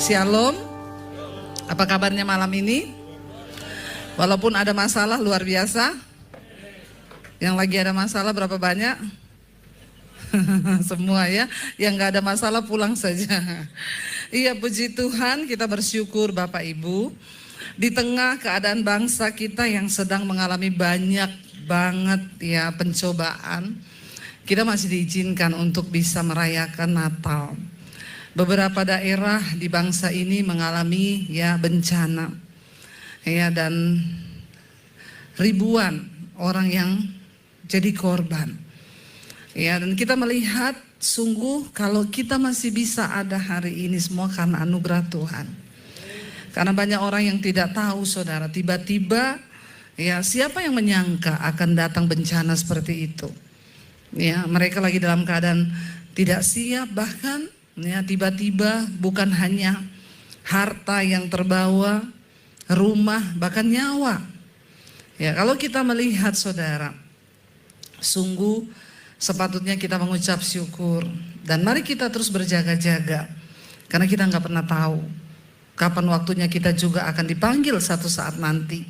Shalom. Apa kabarnya malam ini? Walaupun ada masalah luar biasa. Yang lagi ada masalah berapa banyak? Semua ya. Yang gak ada masalah pulang saja. Iya, puji Tuhan, kita bersyukur Bapak Ibu. Di tengah keadaan bangsa kita yang sedang mengalami banyak banget ya pencobaan, kita masih diizinkan untuk bisa merayakan Natal. Beberapa daerah di bangsa ini mengalami ya bencana. Ya, dan ribuan orang yang jadi korban. Ya, dan kita melihat sungguh kalau kita masih bisa ada hari ini semua karena anugerah Tuhan. Karena banyak orang yang tidak tahu, saudara, tiba-tiba ya siapa yang menyangka akan datang bencana seperti itu. Ya, mereka lagi dalam keadaan tidak siap, bahkan ya tiba-tiba bukan hanya harta yang terbawa, rumah, bahkan nyawa. Ya, kalau kita melihat, saudara, sungguh sepatutnya kita mengucap syukur. Dan mari kita terus berjaga-jaga. Karena kita nggak pernah tahu kapan waktunya kita juga akan dipanggil satu saat nanti.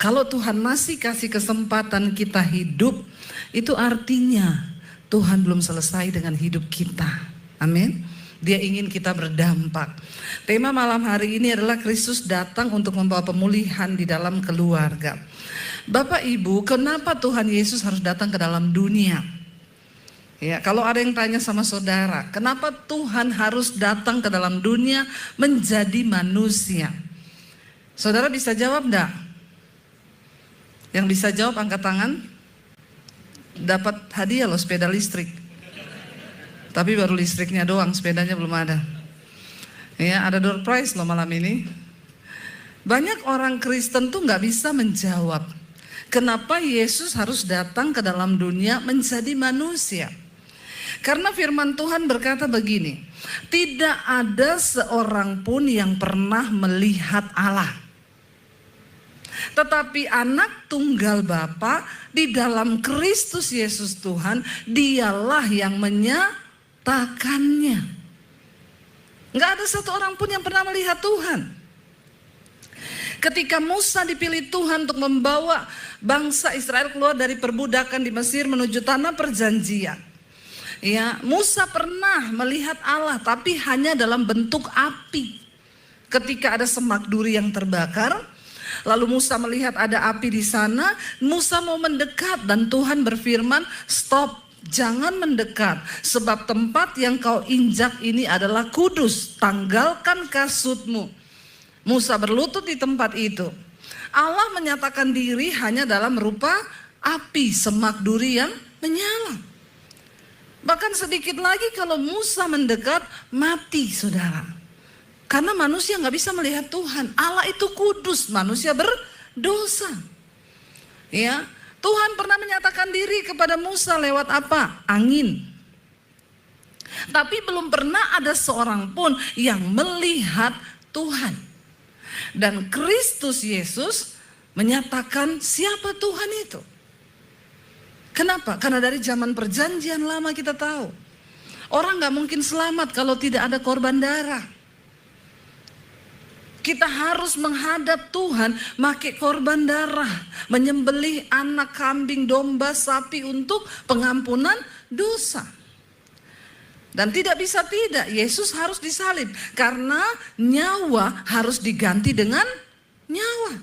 Kalau Tuhan masih kasih kesempatan kita hidup, itu artinya Tuhan belum selesai dengan hidup kita. Amin. Dia ingin kita berdampak. Tema malam hari ini adalah Kristus datang untuk membawa pemulihan di dalam keluarga. Bapak Ibu, kenapa Tuhan Yesus harus datang ke dalam dunia? Ya, kalau ada yang tanya sama saudara, kenapa Tuhan harus datang ke dalam dunia menjadi manusia? Saudara bisa jawab enggak? Yang bisa jawab angkat tangan. Dapat hadiah loh, sepeda listrik. Tapi baru listriknya doang, sepedanya belum ada. Ya, ada door prize loh malam ini. Banyak orang Kristen tuh nggak bisa menjawab kenapa Yesus harus datang ke dalam dunia menjadi manusia. Karena firman Tuhan berkata begini, tidak ada seorang pun yang pernah melihat Allah. Tetapi anak tunggal Bapa di dalam Kristus Yesus Tuhan, dialah yang menyatakannya. Nggak ada satu orang pun yang pernah melihat Tuhan. Ketika Musa dipilih Tuhan untuk membawa bangsa Israel keluar dari perbudakan di Mesir menuju tanah perjanjian, ya, Musa pernah melihat Allah, tapi hanya dalam bentuk api. Ketika ada semak duri yang terbakar, lalu Musa melihat ada api di sana, Musa mau mendekat dan Tuhan berfirman, stop. Jangan mendekat, sebab tempat yang kau injak ini adalah kudus. Tanggalkan kasutmu. Musa berlutut di tempat itu. Allah menyatakan diri hanya dalam rupa api, semak duri yang menyala. Bahkan sedikit lagi kalau Musa mendekat, mati, saudara. Karena manusia nggak bisa melihat Tuhan. Allah itu kudus, manusia berdosa. Ya. Tuhan pernah menyatakan diri kepada Musa lewat apa? Angin. Tapi belum pernah ada seorang pun yang melihat Tuhan. Dan Kristus Yesus menyatakan siapa Tuhan itu. Kenapa? Karena dari zaman perjanjian lama kita tahu. Orang gak mungkin selamat kalau tidak ada korban darah. Kita harus menghadap Tuhan, pakai korban darah, menyembelih anak, kambing, domba, sapi untuk pengampunan dosa. Dan tidak bisa tidak, Yesus harus disalib karena nyawa harus diganti dengan nyawa.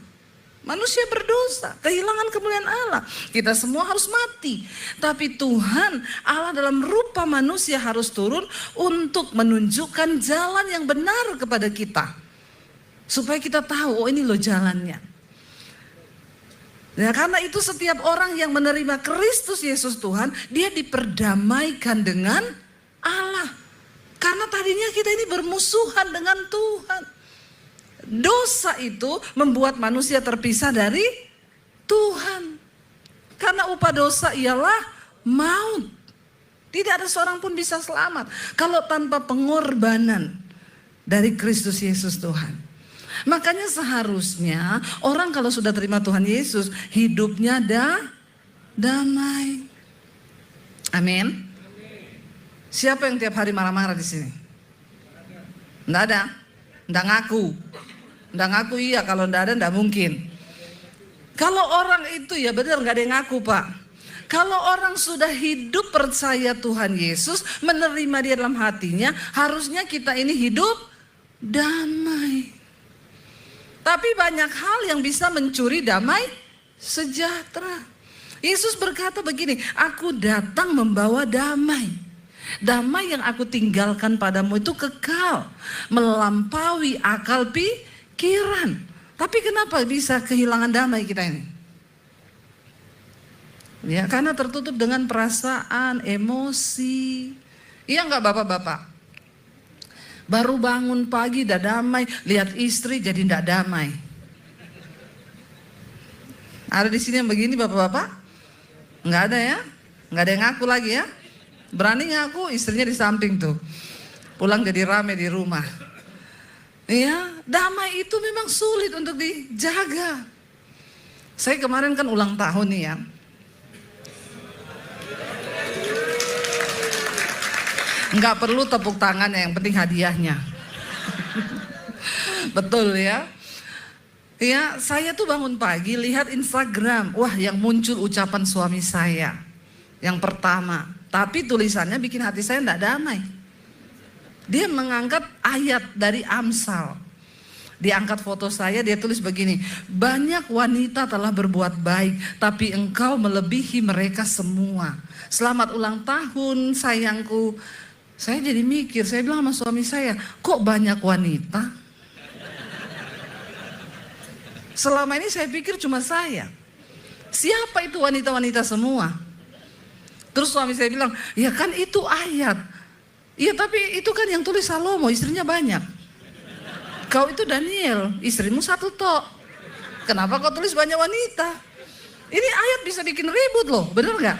Manusia berdosa, kehilangan kemuliaan Allah. Kita semua harus mati. Tapi Tuhan, Allah dalam rupa manusia harus turun untuk menunjukkan jalan yang benar kepada kita. Supaya kita tahu, oh ini loh jalannya. Nah, karena itu setiap orang yang menerima Kristus Yesus Tuhan, dia diperdamaikan dengan Allah. Karena tadinya kita ini bermusuhan dengan Tuhan. Dosa itu membuat manusia terpisah dari Tuhan. Karena upah dosa ialah maut. Tidak ada seorang pun bisa selamat kalau tanpa pengorbanan dari Kristus Yesus Tuhan. Makanya seharusnya orang kalau sudah terima Tuhan Yesus, hidupnya damai. Amin. Siapa yang tiap hari marah-marah di sini? Nggak ada. Nggak ngaku. Nggak ngaku iya, kalau nggak ada nggak mungkin. Kalau orang itu ya benar nggak ada yang ngaku Pak. Kalau orang sudah hidup percaya Tuhan Yesus, menerima dia dalam hatinya, harusnya kita ini hidup damai. Tapi banyak hal yang bisa mencuri damai sejahtera. Yesus berkata begini, aku datang membawa damai. Damai yang aku tinggalkan padamu itu kekal, melampaui akal pikiran. Tapi kenapa bisa kehilangan damai kita ini? Ya, karena tertutup dengan perasaan, emosi. Iya enggak bapak-bapak? Baru bangun pagi udah damai, lihat istri jadi enggak damai. Ada di sini yang begini bapak-bapak? Enggak ada ya? Enggak ada yang ngaku lagi ya? Berani ngaku, istrinya di samping tuh. Pulang jadi rame di rumah. Ya, damai itu memang sulit untuk dijaga. Saya kemarin kan ulang tahun nih ya. Enggak perlu tepuk tangan, yang penting hadiahnya. Betul ya. Ya, saya tuh bangun pagi lihat Instagram. Wah, yang muncul ucapan suami saya. Yang pertama. Tapi tulisannya bikin hati saya enggak damai. Dia mengangkat ayat dari Amsal. Diangkat foto saya, dia tulis begini. Banyak wanita telah berbuat baik, tapi engkau melebihi mereka semua. Selamat ulang tahun sayangku. Saya jadi mikir, saya bilang sama suami saya, kok banyak wanita? Selama ini saya pikir cuma saya. Siapa itu wanita-wanita semua? Terus suami saya bilang, ya kan itu ayat. Iya tapi itu kan yang tulis Salomo, istrinya banyak. Kau itu Daniel, istrimu satu tok. Kenapa kau tulis banyak wanita? Ini ayat bisa bikin ribut loh, bener gak?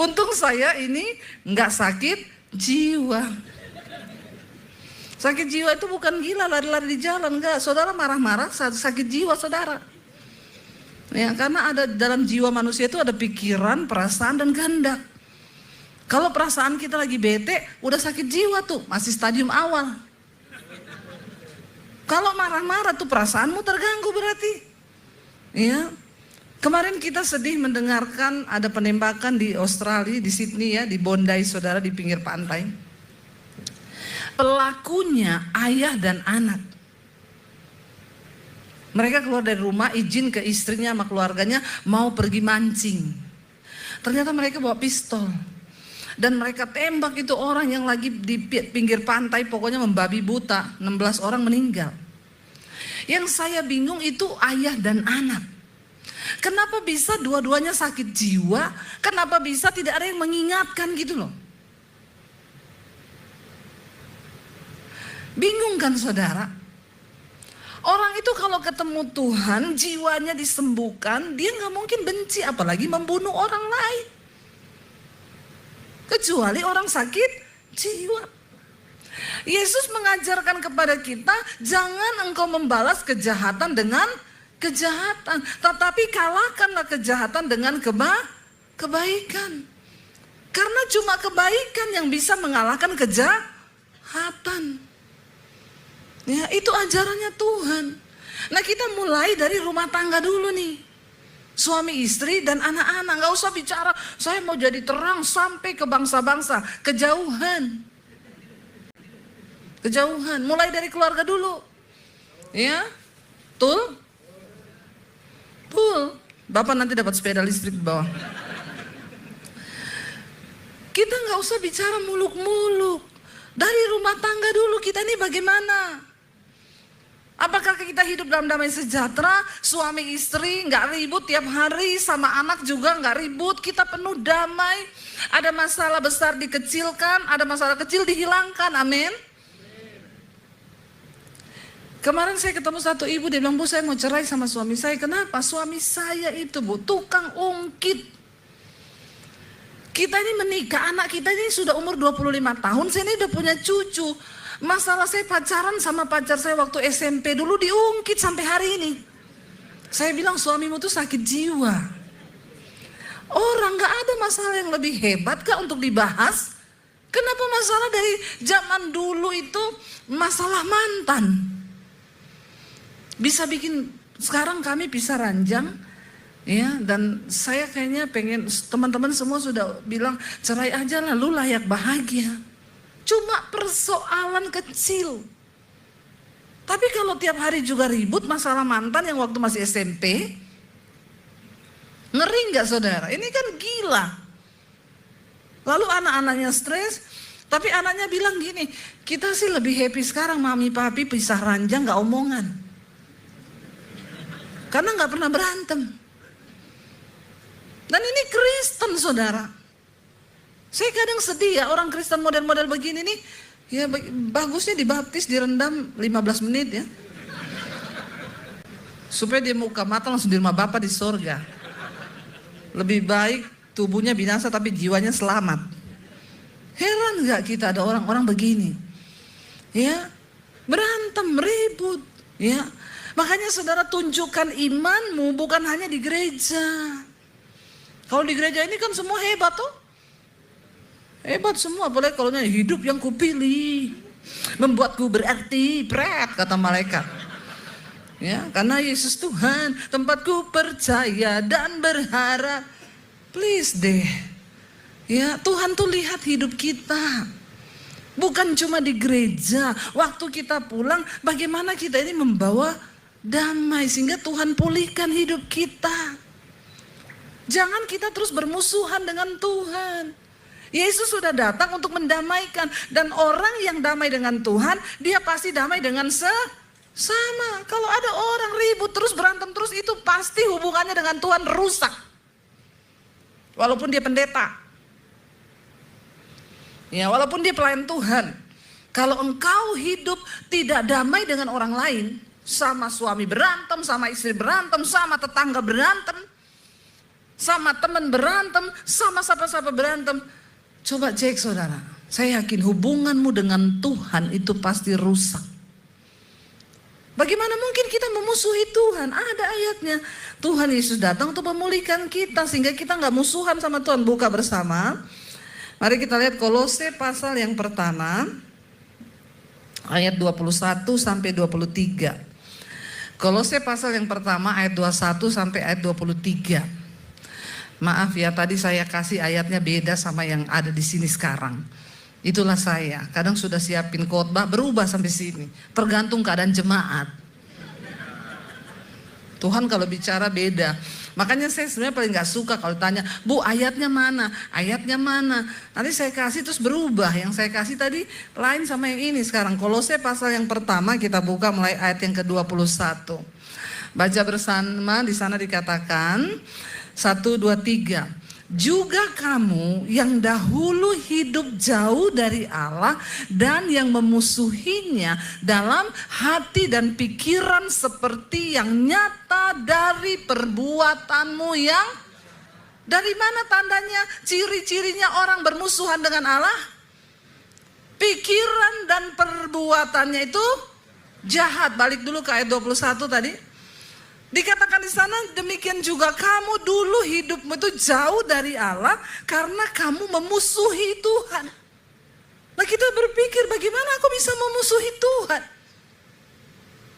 Untung saya ini nggak sakit jiwa. Sakit jiwa itu bukan gila lari-lari di jalan, enggak. Saudara marah-marah sakit jiwa saudara. Ya, karena ada dalam jiwa manusia itu ada pikiran, perasaan dan kehendak. Kalau perasaan kita lagi bete, udah sakit jiwa tuh, masih stadium awal. Kalau marah-marah tuh perasaanmu terganggu berarti. Ya. Kemarin kita sedih mendengarkan ada penembakan di Australia, di Sydney ya, di Bondi saudara, di pinggir pantai. Pelakunya ayah dan anak. Mereka keluar dari rumah, izin ke istrinya sama keluarganya mau pergi mancing. Ternyata mereka bawa pistol. Dan mereka tembak itu orang yang lagi di pinggir pantai, pokoknya membabi buta, 16 orang meninggal. Yang saya bingung itu ayah dan anak. Kenapa bisa dua-duanya sakit jiwa? Kenapa bisa tidak ada yang mengingatkan gitu loh? Bingung kan saudara? Orang itu kalau ketemu Tuhan, jiwanya disembuhkan, dia nggak mungkin benci, apalagi membunuh orang lain. Kecuali orang sakit jiwa. Yesus mengajarkan kepada kita, jangan engkau membalas kejahatan dengan kejahatan, tetapi kalahkanlah kejahatan dengan kebaikan. Karena cuma kebaikan yang bisa mengalahkan kejahatan. Ya, itu ajarannya Tuhan. Nah, kita mulai dari rumah tangga dulu nih. Suami istri dan anak-anak, nggak usah bicara saya mau jadi terang sampai ke bangsa-bangsa, kejauhan. Kejauhan, mulai dari keluarga dulu. Ya. Betul? Bapak nanti dapat sepeda listrik di bawah. Kita nggak usah bicara muluk-muluk. Dari rumah tangga dulu kita ini bagaimana? Apakah kita hidup dalam damai sejahtera? Suami istri nggak ribut tiap hari, sama anak juga nggak ribut. Kita penuh damai. Ada masalah besar dikecilkan, ada masalah kecil dihilangkan. Amin. Kemarin saya ketemu satu ibu, dia bilang, Bu saya mau cerai sama suami saya. Kenapa? Suami saya itu Bu, tukang ungkit. Kita ini menikah, anak kita ini sudah umur 25 tahun, saya ini udah punya cucu. Masalah saya pacaran sama pacar saya waktu SMP dulu diungkit sampai hari ini. Saya bilang suamimu tuh sakit jiwa. Orang gak ada masalah yang lebih hebat kah untuk dibahas Kenapa masalah dari zaman dulu itu masalah mantan? Bisa bikin, sekarang kami bisa ranjang, ya, dan saya kayaknya pengen, teman-teman semua sudah bilang cerai aja lah, lu layak bahagia. Cuma persoalan kecil. Tapi kalau tiap hari juga ribut masalah mantan yang waktu masih SMP, ngeri nggak saudara? Ini kan gila. Lalu anak-anaknya stres, tapi anaknya bilang gini, kita sih lebih happy sekarang mami papi pisah ranjang gak omongan. Karena gak pernah berantem. Dan ini Kristen saudara. Saya kadang sedih ya orang Kristen model-model begini nih, ya bagusnya dibaptis, direndam 15 menit ya. Supaya dia muka mata langsung di rumah Bapa di sorga. Lebih baik tubuhnya binasa tapi jiwanya selamat. Heran gak kita ada orang-orang begini? Ya, berantem, ribut, ya. Makanya saudara tunjukkan imanmu bukan hanya di gereja. Kalau di gereja ini kan semua hebat tuh. Hebat semua, boleh kalau hidup yang kupilih membuatku berarti, berat kata malaikat. Ya, karena Yesus Tuhan, tempatku percaya dan berharap. Please deh. Ya, Tuhan tuh lihat hidup kita. Bukan cuma di gereja. Waktu kita pulang, bagaimana kita ini membawa damai sehingga Tuhan pulihkan hidup kita. Jangan kita terus bermusuhan dengan Tuhan. Yesus sudah datang untuk mendamaikan. Dan orang yang damai dengan Tuhan, dia pasti damai dengan sama. Kalau ada orang ribut terus, berantem terus, itu pasti hubungannya dengan Tuhan rusak. Walaupun dia pendeta. Ya, walaupun dia pelayan Tuhan. Kalau engkau hidup tidak damai dengan orang lain, sama suami berantem, sama istri berantem, sama tetangga berantem, sama teman berantem, sama siapa-siapa berantem. Coba cek saudara, saya yakin hubunganmu dengan Tuhan itu pasti rusak. Bagaimana mungkin kita memusuhi Tuhan? Ada ayatnya. Tuhan Yesus datang untuk memulihkan kita sehingga kita nggak musuhan sama Tuhan. Buka bersama. Mari kita lihat Kolose pasal yang pertama. Ayat 21 sampai 23. Kolose pasal yang pertama ayat 21 sampai ayat 23. Maaf ya, tadi saya kasih ayatnya beda sama yang ada di sini sekarang. Itulah saya, kadang sudah siapin khotbah berubah sampai sini. Tergantung keadaan jemaat. Tuhan kalau bicara beda. Makanya saya sebenarnya paling gak suka kalau tanya, Bu ayatnya mana? Ayatnya mana? Nanti saya kasih terus berubah. Yang saya kasih tadi lain sama yang ini sekarang. Kolose pasal yang pertama kita buka mulai ayat yang ke-21. Baca bersama, di sana dikatakan 1, 2, 3. Juga kamu yang dahulu hidup jauh dari Allah dan yang memusuhinya dalam hati dan pikiran seperti yang nyata dari perbuatanmu yang dari mana tandanya, ciri-cirinya orang bermusuhan dengan Allah? Pikiran dan perbuatannya itu jahat. Balik dulu ke ayat 21 tadi. Dikatakan di sana demikian juga kamu dulu hidupmu itu jauh dari Allah karena kamu memusuhi Tuhan. Nah kita berpikir bagaimana aku bisa memusuhi Tuhan?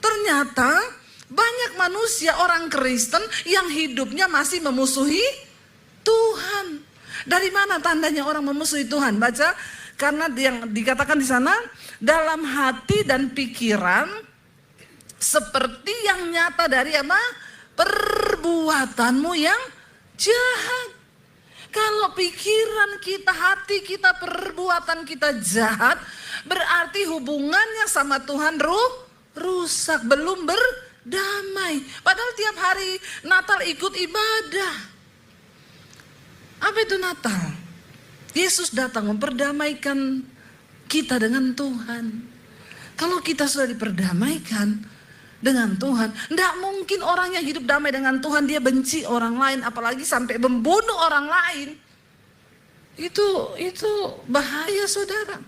Ternyata banyak manusia orang Kristen yang hidupnya masih memusuhi Tuhan. Dari mana tandanya orang memusuhi Tuhan? Baca, karena yang dikatakan di sana dalam hati dan pikiran seperti yang nyata dari apa? Perbuatanmu yang jahat. Kalau pikiran kita, hati kita, perbuatan kita jahat, berarti hubungannya sama Tuhan rusak, belum berdamai. Padahal tiap hari Natal ikut ibadah. Apa itu Natal? Yesus datang memperdamaikan kita dengan Tuhan. Kalau kita sudah diperdamaikan dengan Tuhan, tidak mungkin orang yang hidup damai dengan Tuhan dia benci orang lain, apalagi sampai membunuh orang lain. Itu bahaya saudara.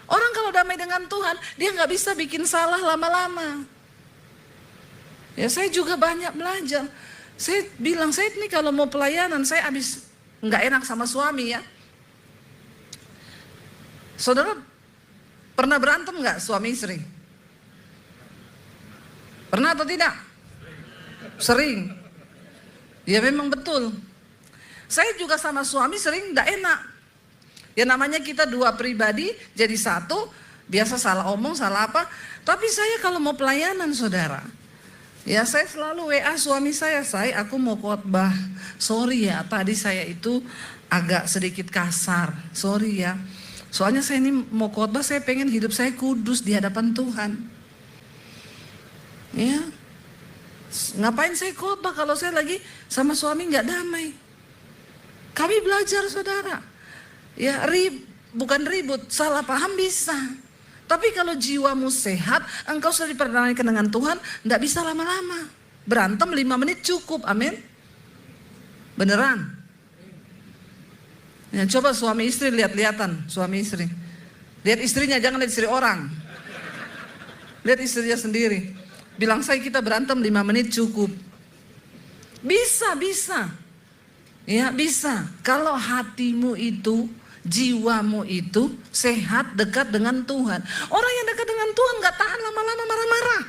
Orang kalau damai dengan Tuhan dia nggak bisa bikin salah lama-lama. Ya saya juga banyak belajar. Saya bilang saya ini kalau mau pelayanan saya habis nggak enak sama suami ya. Saudara pernah berantem nggak suami istri? Pernah atau tidak? Sering. Ya memang betul. Saya juga sama suami sering nggak enak. Ya namanya kita dua pribadi jadi satu, biasa salah omong, salah apa. Tapi saya kalau mau pelayanan saudara, ya saya selalu WA suami saya aku mau khotbah. Sorry ya tadi saya itu agak sedikit kasar, sorry ya. Soalnya saya ini mau khotbah, saya pengen hidup saya kudus di hadapan Tuhan. Ya, ngapain saya khotbah kalau saya lagi sama suami nggak damai? Kami belajar saudara. Ya bukan ribut, salah paham bisa. Tapi kalau jiwamu sehat, engkau sudah diperdamaikan dengan Tuhan, nggak bisa lama-lama. Berantem 5 menit cukup, amin. Beneran. Ya, coba suami istri lihat-lihatan, suami istri. Lihat istrinya, jangan lihat istri orang. Lihat istrinya sendiri. Bilang saya kita berantem 5 menit cukup. Bisa. Ya bisa. Kalau hatimu itu, jiwamu itu sehat, dekat dengan Tuhan. Orang yang dekat dengan Tuhan gak tahan lama-lama marah-marah.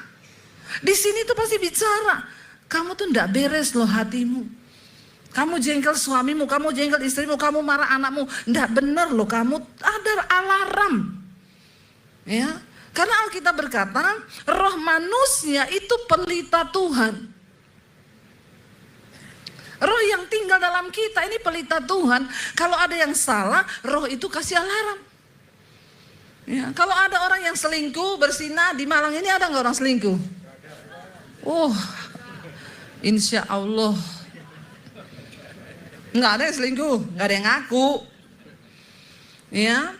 Di sini tuh pasti bicara. Kamu tuh gak beres loh hatimu. Kamu jengkel suamimu, kamu jengkel istrimu, kamu marah anakmu. Gak bener loh, kamu ada alarm. Ya, karena Alkitab berkata, roh manusia itu pelita Tuhan. Roh yang tinggal dalam kita ini pelita Tuhan. Kalau ada yang salah, roh itu kasih alarm. Ya, kalau ada orang yang selingkuh, berzina, di Malang ini ada nggak orang selingkuh? Insya Allah. Nggak ada yang selingkuh, nggak ada yang ngaku. Ya,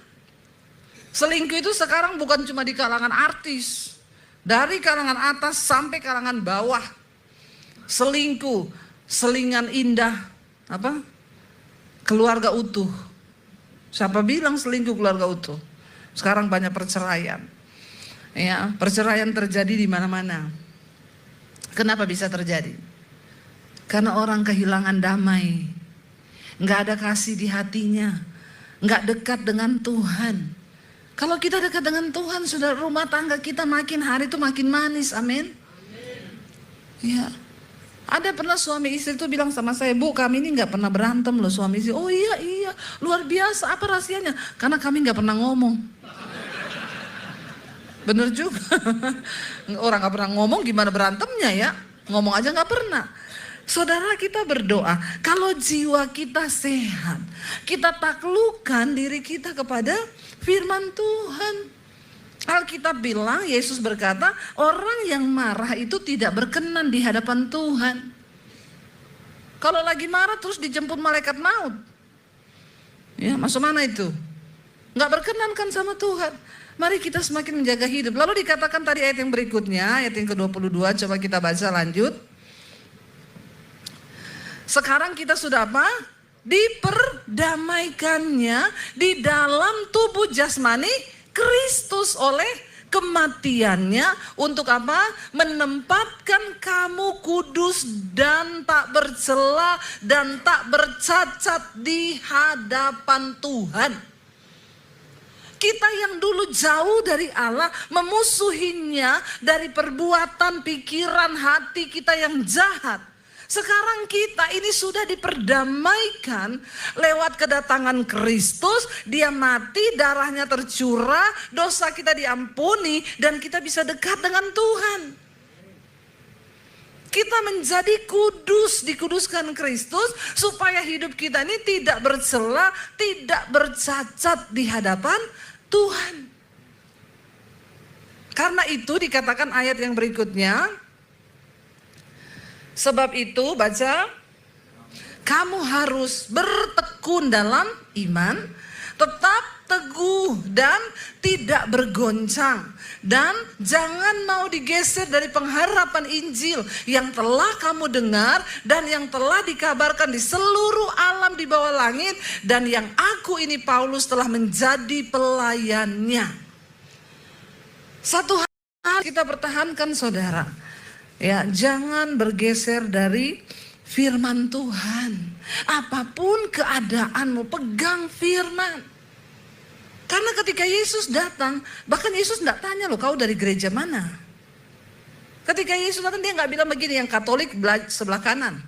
selingkuh itu sekarang bukan cuma di kalangan artis. Dari kalangan atas sampai kalangan bawah. Selingkuh. Selingan indah, keluarga utuh. Siapa bilang selingkuh keluarga utuh? Sekarang banyak perceraian. Ya, perceraian terjadi di mana-mana. Kenapa bisa terjadi? Karena orang kehilangan damai. Nggak ada kasih di hatinya. Nggak dekat dengan Tuhan. Kalau kita dekat dengan Tuhan, sudah rumah tangga kita makin hari itu makin manis, amin. Ya. Ada pernah suami istri itu bilang sama saya, Bu kami ini gak pernah berantem loh suami istri. Oh iya luar biasa, apa rahasianya? Karena kami gak pernah ngomong. Bener juga. Orang gak pernah ngomong gimana berantemnya ya. Ngomong aja gak pernah. Saudara kita berdoa, kalau jiwa kita sehat, kita taklukkan diri kita kepada firman Tuhan. Alkitab bilang, Yesus berkata, orang yang marah itu tidak berkenan di hadapan Tuhan. Kalau lagi marah terus dijemput malaikat maut. Ya, masuk mana itu? Nggak berkenan kan sama Tuhan. Mari kita semakin menjaga hidup. Lalu dikatakan tadi ayat yang berikutnya, ayat yang ke-22, coba kita baca lanjut. Sekarang kita sudah apa? Diperdamaikannya di dalam tubuh jasmani Kristus oleh kematiannya untuk apa? Menempatkan kamu kudus dan tak bercela dan tak bercacat di hadapan Tuhan. Kita yang dulu jauh dari Allah, memusuhinya dari perbuatan, pikiran, hati kita yang jahat. Sekarang kita ini sudah diperdamaikan lewat kedatangan Kristus. Dia mati, darahnya tercurah, dosa kita diampuni, dan kita bisa dekat dengan Tuhan. Kita menjadi kudus, dikuduskan Kristus, supaya hidup kita ini tidak bercela, tidak bercacat di hadapan Tuhan. Karena itu dikatakan ayat yang berikutnya, sebab itu baca, kamu harus bertekun dalam iman, tetap teguh dan tidak bergoncang. Dan jangan mau digeser dari pengharapan Injil yang telah kamu dengar dan yang telah dikabarkan di seluruh alam di bawah langit. Dan yang aku ini Paulus telah menjadi pelayannya. Satu hal kita pertahankan saudara. Ya, jangan bergeser dari firman Tuhan. Apapun keadaanmu, pegang firman. Karena ketika Yesus datang, bahkan Yesus tidak tanya loh, kau dari gereja mana? Ketika Yesus datang dia nggak bilang begini, yang Katolik sebelah kanan,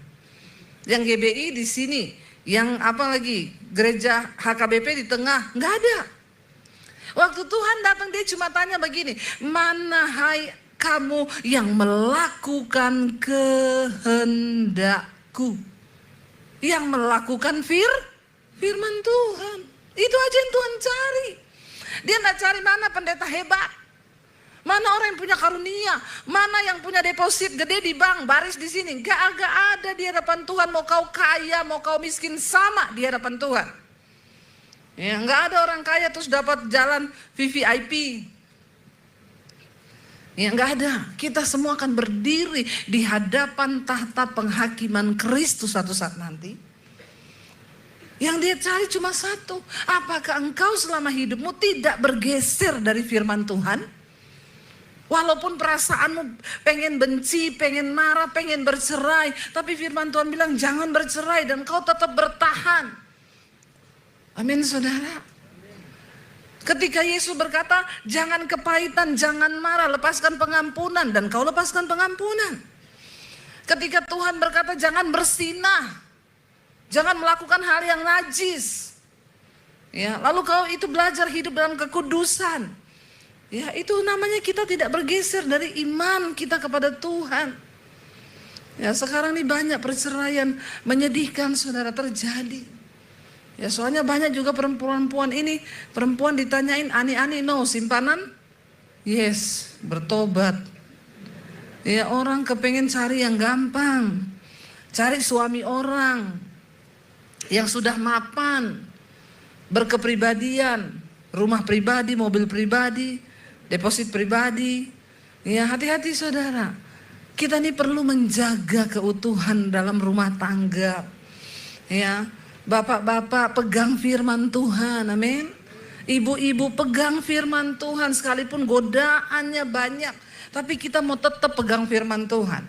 yang GBI di sini, yang apa lagi, gereja HKBP di tengah, nggak ada. Waktu Tuhan datang dia cuma tanya begini, mana hai kamu yang melakukan kehendakku, yang melakukan firman Tuhan. Itu aja yang Tuhan cari. Dia nggak cari mana pendeta hebat, mana orang yang punya karunia, mana yang punya deposit gede di bank, baris di sini. Gak ada di hadapan Tuhan. Mau kau kaya, mau kau miskin, sama di hadapan Tuhan. Ya, nggak ada orang kaya terus dapat jalan VVIP. Ya, nggak ada. Kita semua akan berdiri di hadapan tahta penghakiman Kristus suatu saat nanti. Yang dia cari cuma satu. Apakah engkau selama hidupmu tidak bergeser dari firman Tuhan? Walaupun perasaanmu pengen benci, pengen marah, pengen bercerai. Tapi firman Tuhan bilang jangan bercerai dan kau tetap bertahan. Amin saudara. Ketika Yesus berkata jangan kepahitan, jangan marah, lepaskan pengampunan. Dan kau lepaskan pengampunan. Ketika Tuhan berkata jangan bersinah, jangan melakukan hal yang najis. Ya, lalu kau itu belajar hidup dalam kekudusan. Ya, itu namanya kita tidak bergeser dari iman kita kepada Tuhan. Ya, sekarang ini banyak perceraian menyedihkan saudara terjadi. Ya, soalnya banyak juga perempuan ini, perempuan ditanyain ani-ani, no, simpanan? Yes, bertobat. Ya, orang kepengen cari yang gampang. Cari suami orang yang sudah mapan, berkepribadian, rumah pribadi, mobil pribadi, deposit pribadi. Ya, hati-hati saudara. Kita ini perlu menjaga keutuhan dalam rumah tangga. Ya, bapak-bapak pegang firman Tuhan, amin. Ibu-ibu pegang firman Tuhan sekalipun godaannya banyak, tapi kita mau tetap pegang firman Tuhan.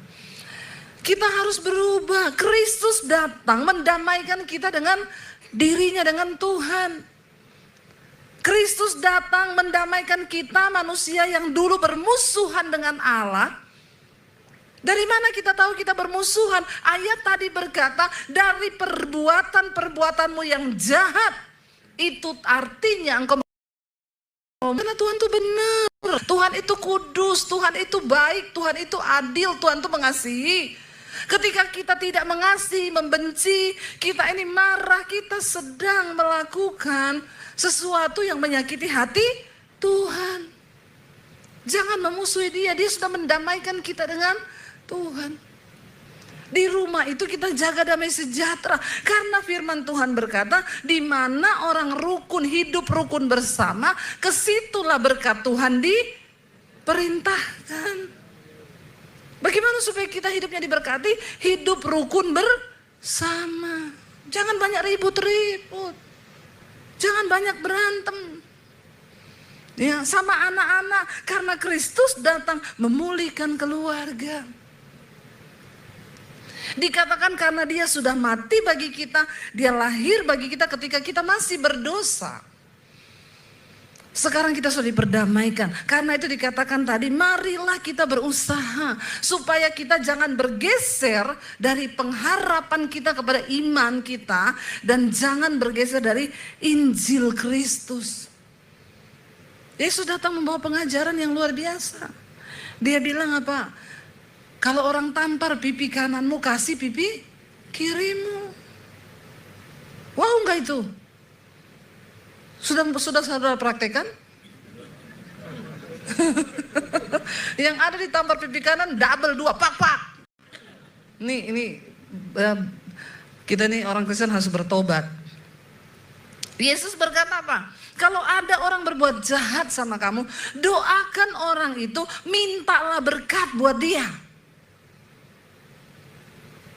Kita harus berubah. Kristus datang mendamaikan kita dengan dirinya, dengan Tuhan. Kristus datang mendamaikan kita manusia yang dulu bermusuhan dengan Allah. Dari mana kita tahu kita bermusuhan? Ayat tadi berkata dari perbuatan-perbuatanmu yang jahat. Itu artinya engkau, karena Tuhan itu benar. Tuhan itu kudus, Tuhan itu baik, Tuhan itu adil, Tuhan itu mengasihi. Ketika kita tidak mengasihi, membenci, kita ini marah, kita sedang melakukan sesuatu yang menyakiti hati Tuhan. Jangan memusuhi dia, dia sudah mendamaikan kita dengan Tuhan. Di rumah itu kita jaga damai sejahtera. Karena firman Tuhan berkata, di mana orang rukun hidup rukun bersama, kesitulah berkat Tuhan diperintahkan. Bagaimana supaya kita hidupnya diberkati? Hidup rukun bersama. Jangan banyak ribut-ribut. Jangan banyak berantem. Ya, sama anak-anak. Karena Kristus datang memulihkan keluarga. Dikatakan karena dia sudah mati bagi kita, dia lahir bagi kita ketika kita masih berdosa. Sekarang kita sudah diperdamaikan. Karena itu dikatakan tadi, marilah kita berusaha supaya kita jangan bergeser dari pengharapan kita kepada iman kita, dan jangan bergeser dari Injil Kristus. Yesus datang membawa pengajaran yang luar biasa. Dia bilang apa? Kalau orang tampar pipi kananmu, kasih pipi kirimu. Wow, enggak itu? Sudah saudara praktekkan? Yang ada ditampar pipi kanan double 2, pak. Ini kita nih orang Kristen harus bertobat. Yesus berkata apa? Kalau ada orang berbuat jahat sama kamu, doakan orang itu, mintalah berkat buat dia.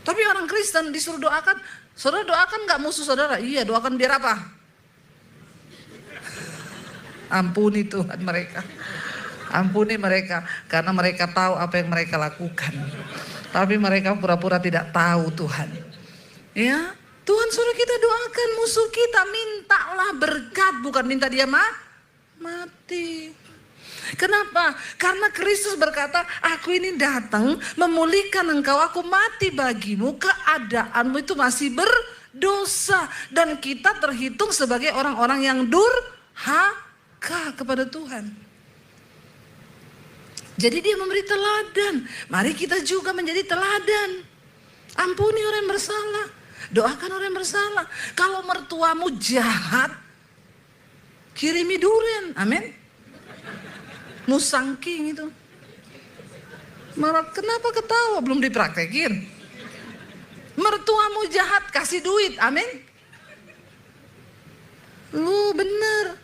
Tapi orang Kristen disuruh doakan, saudara doakan nggak musuh saudara? Iya, doakan biar apa? Ampuni Tuhan mereka. Ampuni mereka karena mereka tahu apa yang mereka lakukan. Tapi mereka pura-pura tidak tahu Tuhan. Ya, Tuhan suruh kita doakan musuh kita, mintalah berkat, bukan minta dia mati. Kenapa? Karena Kristus berkata, aku ini datang memulihkan engkau, aku mati bagimu, keadaanmu itu masih berdosa. Dan kita terhitung sebagai orang-orang yang durhaka kepada Tuhan. Jadi dia memberi teladan. Mari kita juga menjadi teladan. Ampuni orang yang bersalah, doakan orang yang bersalah. Kalau mertuamu jahat, kirimi durian, amin. Musang king itu. Malah kenapa ketawa, belum dipraktekin. Mertuamu jahat, kasih duit, amin. Lu bener.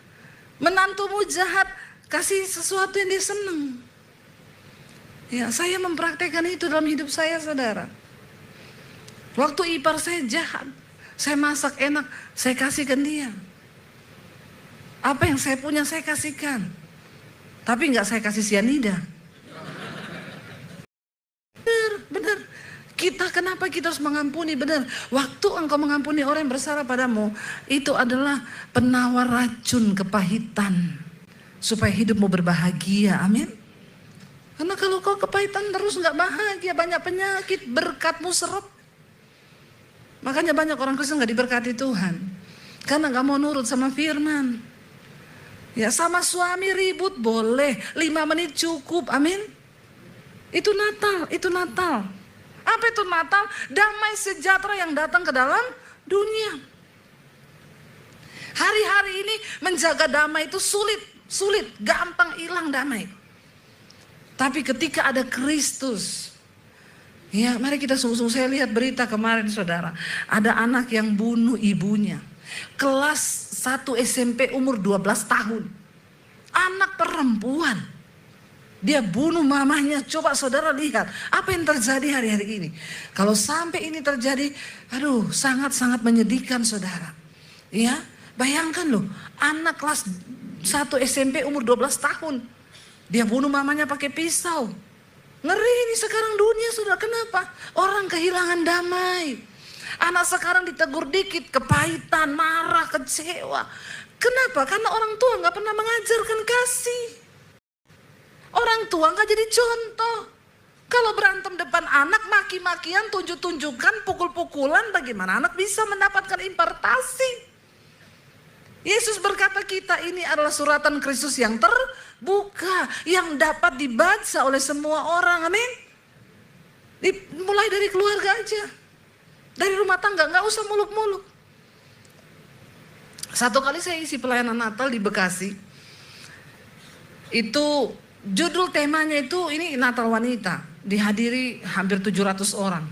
Menantumu jahat, kasih sesuatu yang dia seneng. Ya, saya mempraktekkan itu dalam hidup saya, saudara. Waktu ipar saya jahat, saya masak enak, saya kasihkan dia. Apa yang saya punya saya kasihkan. Tapi enggak saya kasih sianida. Benar. Kenapa kita harus mengampuni? Benar. Waktu engkau mengampuni orang yang bersalah padamu, itu adalah penawar racun kepahitan. Supaya hidupmu berbahagia, amin. Karena kalau kau kepahitan terus enggak bahagia, banyak penyakit, berkatmu seret. Makanya banyak orang Kristen enggak diberkati Tuhan. Karena enggak mau nurut sama firman. Ya, sama suami ribut boleh, 5 menit cukup, amin. Itu Natal, itu Natal. Apa itu Natal? Damai sejahtera yang datang ke dalam dunia. Hari-hari ini menjaga damai itu sulit, gampang hilang damai. Tapi ketika ada Kristus, ya mari kita sungguh-sungguh. Saya lihat berita kemarin, saudara. Ada anak yang bunuh ibunya. Kelas 1 SMP umur 12 tahun. Anak perempuan. Dia bunuh mamahnya. Coba saudara lihat apa yang terjadi hari-hari ini. Kalau sampai ini terjadi, aduh, sangat-sangat menyedihkan, saudara. Ya, bayangkan loh, anak kelas 1 SMP umur 12 tahun. Dia bunuh mamanya pakai pisau. Ngeri ini sekarang dunia, saudara. Kenapa? Orang kehilangan damai. Anak sekarang ditegur dikit, kepahitan, marah, kecewa. Kenapa? Karena orang tua gak pernah mengajarkan kasih. Orang tua gak jadi contoh. Kalau berantem depan anak, maki-makian, tunjuk-tunjukkan, pukul-pukulan, bagaimana anak bisa mendapatkan impartasi? Yesus berkata kita ini adalah suratan Kristus yang terbuka, yang dapat dibaca oleh semua orang, amin. Mulai dari keluarga aja. Dari rumah tangga, gak usah muluk-muluk. Satu kali saya isi pelayanan Natal di Bekasi. Itu judul temanya itu ini Natal Wanita. Dihadiri hampir 700 orang.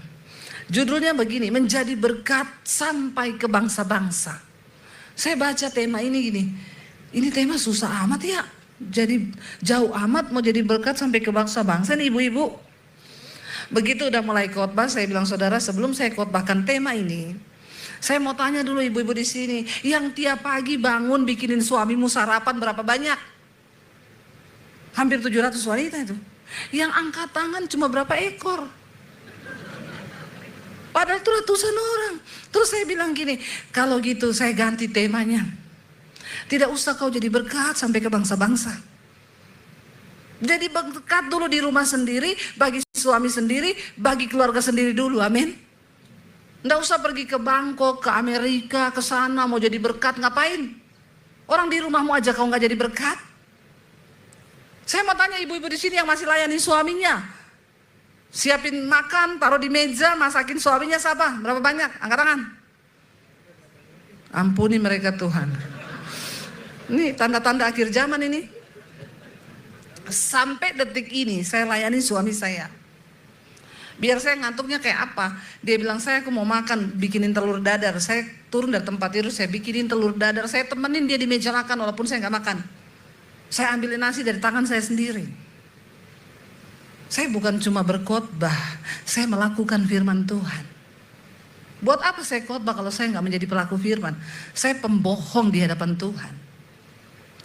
Judulnya begini, menjadi berkat sampai ke bangsa-bangsa. Saya baca tema ini gini, ini tema susah amat ya. Jadi jauh amat mau jadi berkat sampai ke bangsa-bangsa nih ibu-ibu. Begitu udah mulai khotbah, saya bilang, saudara, sebelum saya khotbahkan tema ini, saya mau tanya dulu ibu-ibu di sini, yang tiap pagi bangun bikinin suamimu sarapan berapa banyak? Hampir 700 wanita itu. Yang angkat tangan cuma berapa ekor? Padahal itu ratusan orang. Terus saya bilang gini, kalau gitu saya ganti temanya. Tidak usah kau jadi berkat sampai ke bangsa-bangsa. Jadi berkat dulu di rumah sendiri, bagi suami sendiri, bagi keluarga sendiri dulu, amin. Nggak usah pergi ke Bangkok, ke Amerika, ke sana mau jadi berkat, ngapain? Orang di rumahmu aja kau nggak jadi berkat. Saya mau tanya ibu-ibu di sini yang masih layani suaminya, siapin makan, taruh di meja, masakin suaminya siapa? Berapa banyak? Angkat tangan. Ampuni mereka Tuhan. Ini tanda-tanda akhir zaman ini. Sampai detik ini saya layani suami saya. Biar saya ngantuknya kayak apa. Dia bilang, saya aku mau makan, bikinin telur dadar. Saya turun dari tempat tidur, saya bikinin telur dadar. Saya temenin dia di meja makan walaupun saya nggak makan. Saya ambilin nasi dari tangan saya sendiri. Saya bukan cuma berkhotbah, saya melakukan firman Tuhan. Buat apa saya khotbah kalau saya nggak menjadi pelaku firman? Saya pembohong di hadapan Tuhan.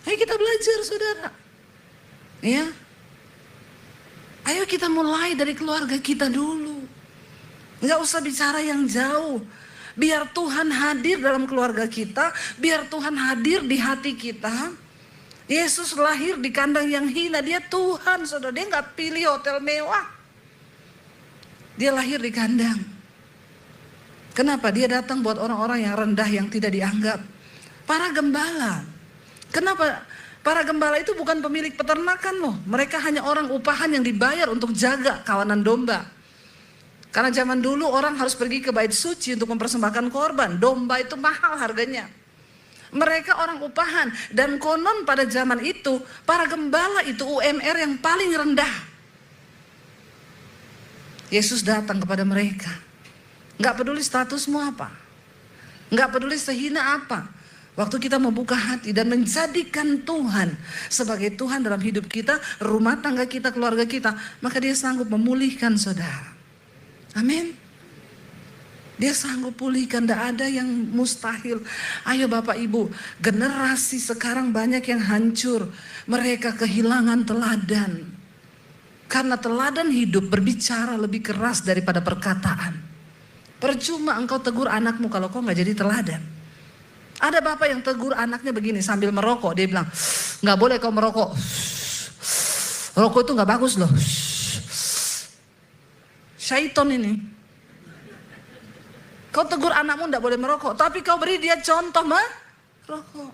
Ayo kita belajar, saudara. Ya, ayo kita mulai dari keluarga kita dulu. Nggak usah bicara yang jauh. Biar Tuhan hadir dalam keluarga kita, biar Tuhan hadir di hati kita. Yesus lahir di kandang yang hina. Dia Tuhan, saudara. Dia gak pilih hotel mewah. Dia lahir di kandang. Kenapa? Dia datang buat orang-orang yang rendah, yang tidak dianggap. Para gembala. Kenapa? Para gembala itu bukan pemilik peternakan loh. Mereka hanya orang upahan yang dibayar untuk jaga kawanan domba. Karena zaman dulu orang harus pergi ke bait suci untuk mempersembahkan korban. Domba itu mahal harganya. Mereka orang upahan. Dan konon pada zaman itu, para gembala itu UMR yang paling rendah. Yesus datang kepada mereka. Gak peduli statusmu apa. Gak peduli sehina apa. Waktu kita membuka hati dan menjadikan Tuhan sebagai Tuhan dalam hidup kita, rumah tangga kita, keluarga kita, maka dia sanggup memulihkan saudara. Amin. Dia sanggup pulihkan, tidak ada yang mustahil. Ayo Bapak Ibu, generasi sekarang banyak yang hancur. Mereka kehilangan teladan. Karena teladan hidup berbicara lebih keras daripada perkataan. Percuma engkau tegur anakmu kalau kau gak jadi teladan. Ada bapak yang tegur anaknya begini sambil merokok. Dia bilang, gak boleh kau merokok. Rokok itu gak bagus loh. Syaiton ini. Kau tegur anakmu tidak boleh merokok, tapi kau beri dia contoh merokok.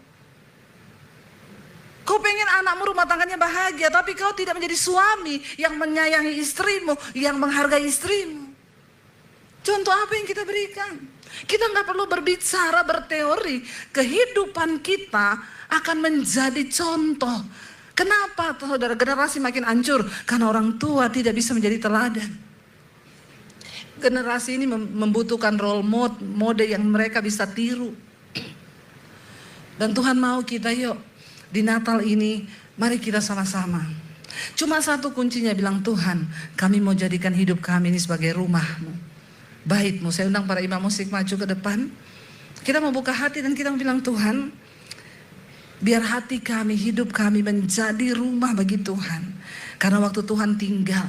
Kau pengen anakmu rumah tangganya bahagia, tapi kau tidak menjadi suami yang menyayangi istrimu, yang menghargai istrimu. Contoh apa yang kita berikan? Kita nggak perlu berbicara berteori, kehidupan kita akan menjadi contoh. Kenapa saudara generasi makin hancur? Karena orang tua tidak bisa menjadi teladan. Generasi ini membutuhkan role mode yang mereka bisa tiru. Dan Tuhan mau kita yuk di Natal ini mari kita sama-sama. Cuma satu kuncinya, bilang Tuhan, kami mau jadikan hidup kami ini sebagai rumahmu, baitmu. Saya undang para imam musik maju ke depan. Kita mau buka hati dan kita mau bilang Tuhan, biar hati kami, hidup kami menjadi rumah bagi Tuhan. Karena waktu Tuhan tinggal,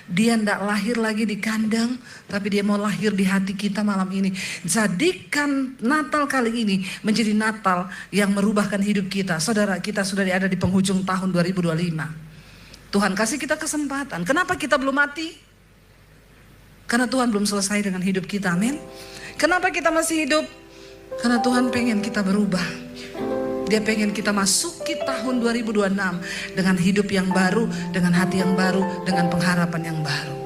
dia tidak lahir lagi di kandang, tapi dia mau lahir di hati kita malam ini. Jadikan Natal kali ini menjadi Natal yang merubahkan hidup kita. Saudara, kita sudah ada di penghujung tahun 2025. Tuhan kasih kita kesempatan. Kenapa kita belum mati? Karena Tuhan belum selesai dengan hidup kita, amin. Kenapa kita masih hidup? Karena Tuhan pengen kita berubah. Dia pengen kita masuki tahun 2026 dengan hidup yang baru, dengan hati yang baru, dengan pengharapan yang baru.